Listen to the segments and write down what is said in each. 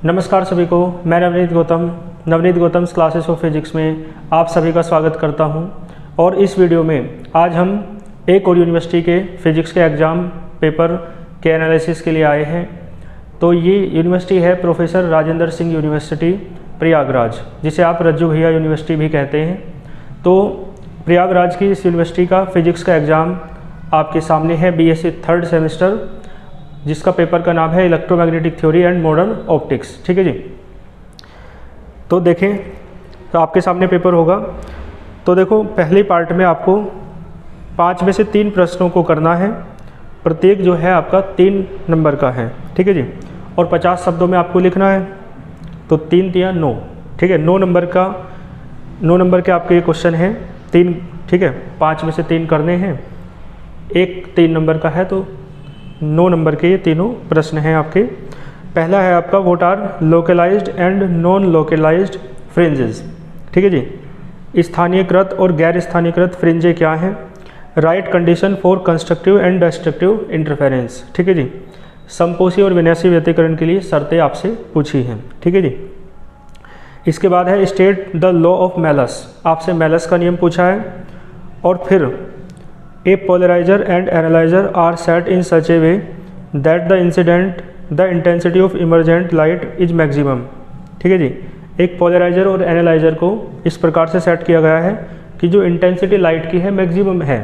नमस्कार सभी को, मैं Navneet Gautam classes of physics में आप सभी का स्वागत करता हूं। और इस वीडियो में आज हम एक और यूनिवर्सिटी के फिजिक्स के एग्ज़ाम पेपर के एनालिसिस के लिए आए हैं। तो ये यूनिवर्सिटी है प्रोफेसर राजेंद्र सिंह यूनिवर्सिटी प्रयागराज, जिसे आप रज्जू भैया यूनिवर्सिटी भी कहते हैं। तो प्रयागराज की इस यूनिवर्सिटी का फिजिक्स का एग्ज़ाम आपके सामने है, बीएससी थर्ड सेमेस्टर, जिसका पेपर का नाम है electromagnetic theory and modern optics. ठीक है जी। तो देखें, तो आपके सामने पेपर होगा। तो देखो, पहले पार्ट में आपको 5 में से 3 प्रश्नों को करना है। प्रत्येक जो है आपका 3 नंबर का है। ठीक है जी। और 50 शब्दों में आपको लिखना है। तो 3 या 9, ठीक है, 9 नंबर के आपके क्वेश्चन हैं 3। ठीक है, 5 में से 3 करने हैं, एक 3 नंबर का है, तो 9 नंबर के ये तीनों प्रश्न हैं आपके। पहला है आपका what are localised and non localised fringes. ठीक है जी। स्थानीयकृत और गैर स्थानीयकृत फ्रिंजे क्या हैं? Right condition for constructive and destructive interference. ठीक है जी। समपोषी और विन्यासी व्यतिकरण के लिए शर्तें आपसे पूछी हैं। ठीक है जी। इसके बाद है state the law of Malus, आपसे मेलस का नियम पूछा है। और फिर a polariser and analyser are set in such a way that the intensity of emergent light is maximum. ठीक है जी। एक पोलराइजर और एनालाइजर को इस प्रकार से सेट किया गया है कि जो इंटेंसिटी लाइट की है मैक्सिमम है।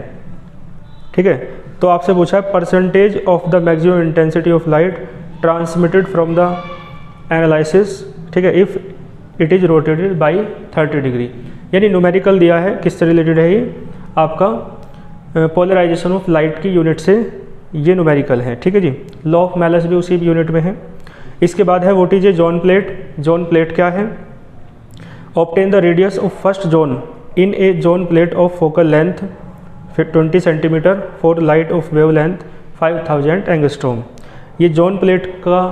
ठीक है। तो आपसे पूछा है percentage of the maximum intensity of light transmitted from the analysis. ठीक है, if it is rotated by 30 degree, यानी न्यूमेरिकल दिया है। किससे रिलेटेड है ये? आपका पोलराइजेशन ऑफ लाइट की यूनिट से ये न्यूमेरिकल है। ठीक है जी। लॉ ऑफ मेलस भी उसी यूनिट में है। इसके बाद है what is a zone plate. Zone plate क्या है? Obtain the radius of first zone in A zone plate of focal length 20 centimetre for light of wave length 5000 angstrom. ये जोन प्लेट का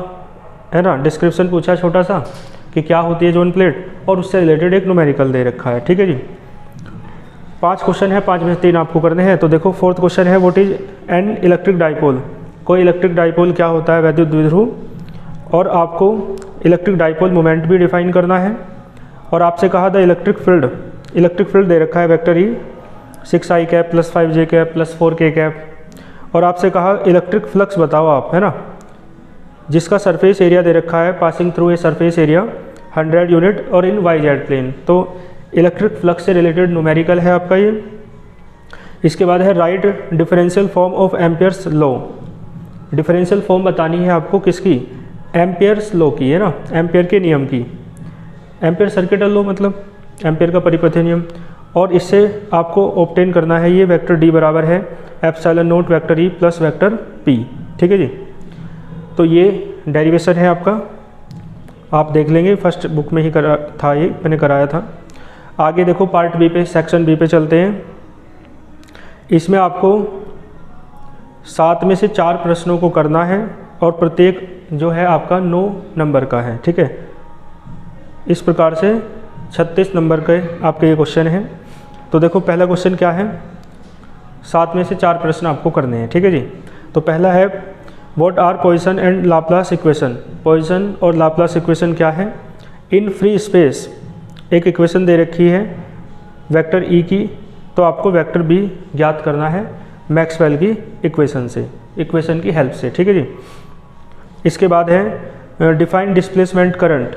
है ना, डिस्क्रिप्शन पूछा छोटा सा कि क्या होती है जोन प्लेट, और उससे रिलेटेड एक न्यूमेरिकल दे रखा है। ठीक है जी। 5 क्वेश्चन है, 5 में से 3 आपको करने हैं। तो देखो, 4th क्वेश्चन है what is an electric dipole. कोई इलेक्ट्रिक डाइपोल क्या होता है? वैद्युत द्विध्रुव। और आपको इलेक्ट्रिक डाइपोल मोमेंट भी डिफाइन करना है। और आपसे कहा द इलेक्ट्रिक फील्ड दे रखा है vector E 6i cap plus 5j cap plus 4k cap. और आपसे कहा इलेक्ट्रिक फ्लक्स बताओ आप, है ना, जिसका सरफेस एरिया दे रखा है passing through a surface area 100 unit और इन YZ प्लेन। तो इलेक्ट्रिक फ्लक्स से रिलेटेड न्यूमेरिकल है आपका ये। इसके बाद है right differential form of Ampere's law. Differential form बतानी है आपको किसकी? एम्पियर्स लॉ की, है ना, एम्पियर के नियम की। एम्पियर सर्किटल लॉ मतलब एम्पियर का परिपथीय नियम। और इससे आपको ऑब्टेन करना है ये वेक्टर डी बराबर है epsilon not vector E plus vector P. ठीक है जी। तो ये डेरिवेशन है आपका, आप देख लेंगे, फर्स्ट बुक में ही करा था, ये मैंने कराया था। आगे देखो, पार्ट बी पे, सेक्शन बी पे चलते हैं। इसमें आपको 7 में से 4 प्रश्नों को करना है और प्रत्येक जो है आपका 9 नंबर का है। ठीक है। इस प्रकार से 36 नंबर के आपके ये क्वेश्चन हैं। तो देखो, पहला क्वेश्चन क्या है? 7 में से 4 प्रश्न आपको करने हैं। ठीक है जी। तो पहला है what are Poisson and Laplace equation. Poisson और लाप्लास इक्वेशन क्या है? इन फ्री स्पेस एक इक्वेशन दे रखी है वेक्टर ई की, तो आपको वेक्टर बी ज्ञात करना है मैक्सवेल की इक्वेशन की हेल्प से। ठीक है जी। इसके बाद है डिफाइन डिस्प्लेसमेंट करंट।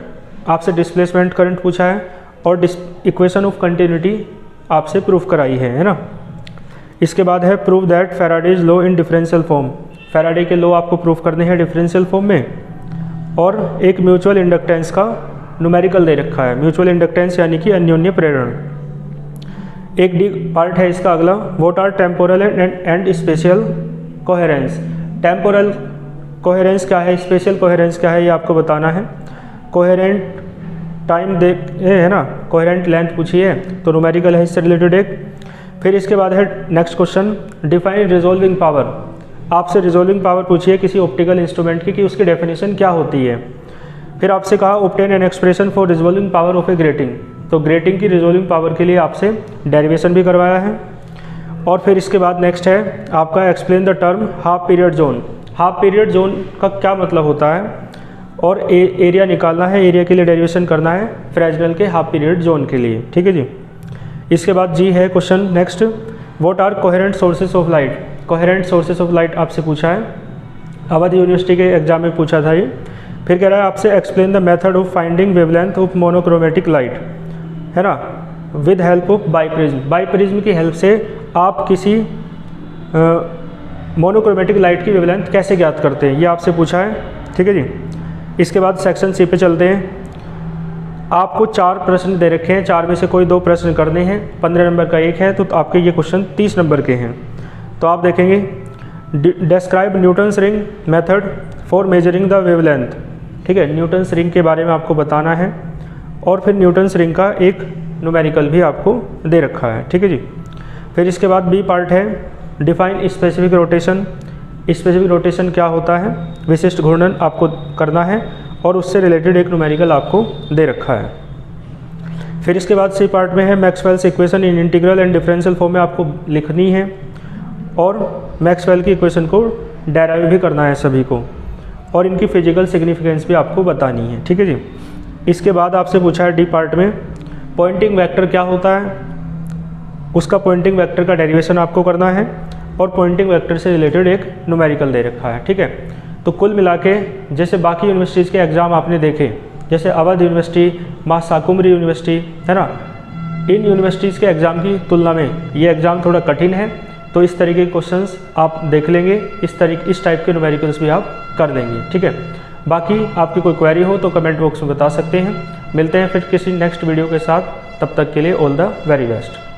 आपसे डिस्प्लेसमेंट करंट पूछा है और इक्वेशन ऑफ कंटिन्यूटी आपसे प्रूफ कराई है ना। इसके बाद है prove that Faraday's law in differential form. Faraday के लॉ आपको प्रूफ करने हैं डिफरेंशियल फॉर्म में। और एक म्यूचुअल इंडक्टेंस का न्यूमेरिकल दे रखा है। म्यूचुअल इंडक्टेंस यानी कि अन्योन्य प्रेरण। एक डी पार्ट है इसका अगला, what are temporal and spatial coherence. Temporal coherence क्या है, स्पेशल कोहेरेंस क्या है, ये आपको बताना है। कोहेरेंट टाइम है ना, कोहेरेंट लेंथ पूछी है, तो न्यूमेरिकल है इससे रिलेटेड एक। फिर इसके बाद है next question define resolving power. आपसे रिजोल्विंग पावर पूछी है किसी ऑप्टिकल इंस्ट्रूमेंट की कि उसकी डेफिनेशन क्या होती है। फिर आपसे कहा obtain an expression for resolving power of A grating. तो ग्रेटिंग की रिजोल्विंग पावर के लिए आपसे डेरिवेशन भी करवाया है। और फिर इसके बाद नेक्स्ट है आपका explain the term half period zone. Half period zone का क्या मतलब होता है और एरिया निकालना है। एरिया के लिए डेरिवेशन करना है फ्रेजनेल के हाफ पीरियड जोन के लिए, ठीक है जी। इसके बाद जी है question next, what are coherent sources of light. Coherent sources of light आपसे पूछा है, अवध यूनिवर्सिटी के एग्जाम में पूछा था ये। फिर कह रहा है आपसे explain the method of finding wavelength of monochromatic light, है ना, with help of biprism. Biprism की हेल्प से आप किसी मोनोक्रोमेटिक लाइट की वेवलेंथ कैसे ज्ञात करते हैं, ये आपसे पूछा है, ठीक है जी। इसके बाद सेक्शन सी पे चलते हैं। आपको 4 प्रश्न दे रखे हैं, 4 में से कोई 2 प्रश्न करने हैं। 15 नंबर का एक है, तो आपके ये क्वेश्चन 30 नंबर के हैं। तो आप देखेंगे describe Newton's ring method for measuring the wavelength, ठीक है, न्यूटन्स रिंग के बारे में आपको बताना है। और फिर न्यूटन्स रिंग का एक न्यूमेरिकल भी आपको दे रखा है, ठीक है जी। फिर इसके बाद बी पार्ट है define specific rotation. Specific rotation क्या होता है, विशिष्ट घूर्णन आपको करना है और उससे रिलेटेड एक न्यूमेरिकल आपको दे रखा है। फिर इसके बाद सी पार्ट में है Maxwell's equation in integral and differential form में आपको लिखनी है और मैक्सवेल की इक्वेशन को डेराइव भी करना है सभी को, और इनकी फिजिकल सिग्निफिकेंस भी आपको बतानी है, ठीक है जी। इसके बाद आपसे पूछा है डी पार्ट में पॉइंटिंग वेक्टर क्या होता है, उसका पॉइंटिंग वेक्टर का डेरिवेशन आपको करना है और पॉइंटिंग वेक्टर से रिलेटेड एक न्यूमेरिकल दे रखा है, ठीक है। तो कुल मिला के जैसे बाकी यूनिवर्सिटीज़ के एग्ज़ाम आपने देखे, जैसे अवध यूनिवर्सिटी, महाशाकुम्भरी यूनिवर्सिटी, है ना, इन यूनिवर्सिटीज़ के एग्ज़ाम की तुलना में ये एग्ज़ाम थोड़ा कठिन है। तो इस तरीके के क्वेश्चंस आप देख लेंगे, इस टाइप के न्यूमेरिकल्स भी आप कर लेंगे, ठीक है। बाकी आपकी कोई क्वेरी हो तो कमेंट बॉक्स में बता सकते हैं। मिलते हैं फिर किसी नेक्स्ट वीडियो के साथ, तब तक के लिए ऑल द वेरी बेस्ट।